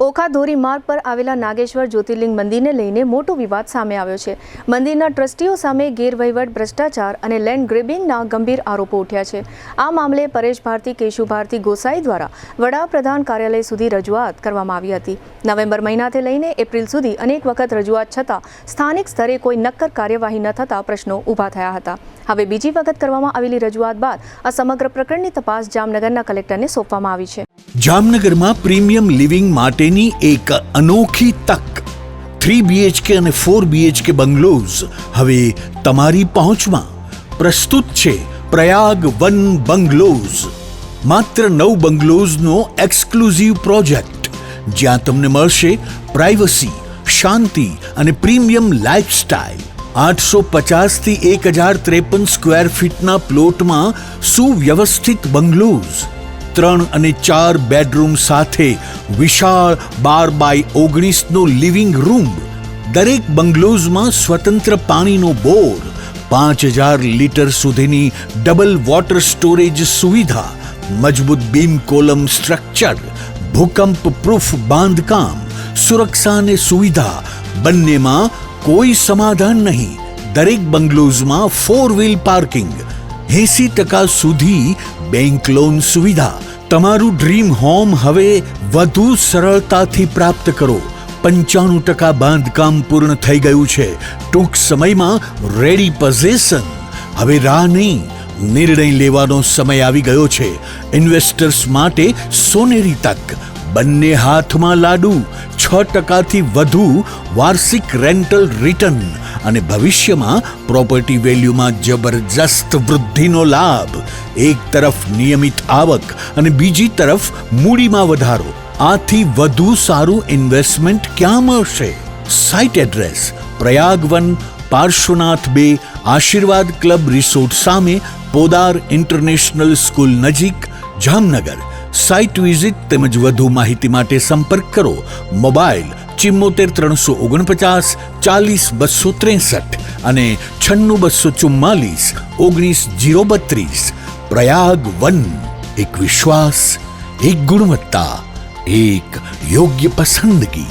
ઓખા ધોરી માર્ગ પર આવેલા નાગેશ્વર જ્યોતિર્લિંગ મંદિરને લઈને મોટો વિવાદ સામે આવ્યો છે. મંદિરના ટ્રસ્ટીઓ સામે ગેરવહીવટ, ભ્રષ્ટાચાર અને લેન્ડ ગ્રેબિંગના ગંભીર આરોપો ઉઠ્યા છે. આ મામલે પરેશ ભારતી, કેશુ ભારતી ગોસાઈ દ્વારા વડાપ્રધાન કાર્યાલય સુધી રજૂઆત કરવામાં આવી હતી. નવેમ્બર મહિનાથી લઈને એપ્રિલ સુધી અનેક વખત રજૂઆત છતાં સ્થાનિક સ્તરે કોઈ નક્કર કાર્યવાહી ન થતાં પ્રશ્નો ઊભા થયા હતા. હવે બીજી વખત કરવામાં આવેલી રજૂઆત બાદ આ સમગ્ર પ્રકરણની તપાસ જામનગરના કલેક્ટરને સોંપવામાં આવી છે. જામનગરમાં પ્રીમિયમ લિવિંગ માટેની એક અનોખી તક 3 BHK અને 4 BHK બંગલોઝ હવે તમારી પહોંચમાં. પ્રસ્તુત છે પ્રયાગ વન બંગલોઝ. માત્ર 9 બંગલોઝનો એક્સક્લુઝિવ પ્રોજેક્ટ, જ્યાં તમને મળશે પ્રાઇવસી, શાંતિ અને પ્રીમિયમ લાઇફસ્ટાઇલ. 850 થી 1053 સ્ક્વેર ફીટના પ્લોટમાં સુવ્યવસ્થિત બંગલોઝ, 3 અને 4 બેડરૂમ સાથે વિશાળ 12x19નો લિવિંગ રૂમ. દરેક બંગલોઝમાં સ્વતંત્ર પાણીનો બોર, 5000 લીટર સુધીની ડબલ વોટર સ્ટોરેજ સુવિધા, મજબૂત બીમ કોલમ સ્ટ્રક્ચર, ભૂકંપ પ્રૂફ બાંધકામ, સુરક્ષા અને સુવિધા બંનેમાં કોઈ સમાધાન નહીં. દરેક બંગલોઝમાં 4 વ્હીલ પાર્કિંગ, 80% સુધી બેંક લોન સુવિધા. તમારું ડ્રીમ હોમ હવે વધુ સરળતાથી પ્રાપ્ત કરો. 95% બાંધકામ પૂર્ણ થઈ ગયું છે. ટૂંક સમયમાં રેડી પોઝેશન. હવે રાહ નહીં, નિર્ણય લેવાનો સમય આવી ગયો છે. ઇન્વેસ્ટર્સ માટે સોનેરી તક. બંને હાથમાં લાડુ. 6%થી વધુ વાર્ષિક રેન્ટલ રિટર્ન અને ભવિષ્યમાં પ્રોપર્ટી વેલ્યુમાં જબરજસ્ત વૃદ્ધિનો લાભ. એક તરફ નિયમિત આવક અને બીજી તરફ મૂડીમાં વધારો. આથી વધુ સારું ઇન્વેસ્ટમેન્ટ ક્યાં મળશે? Site address Prayag one, Parshvanath 2, આશીર્વાદ ક્લબ રિસોર્ટ સામે, પોદાર ઇન્ટરનેશનલ સ્કૂલ નજીક, જામનગર. સાઇટ વિઝિટ તેમજ વધુ માહિતી માટે સંપર્ક કરો. મોબાઈલ 74 349 40 263 અને 96 244 19 032. પ્રયાગ વન. એક વિશ્વાસ, એક ગુણવત્તા, એક યોગ્ય પસંદગી.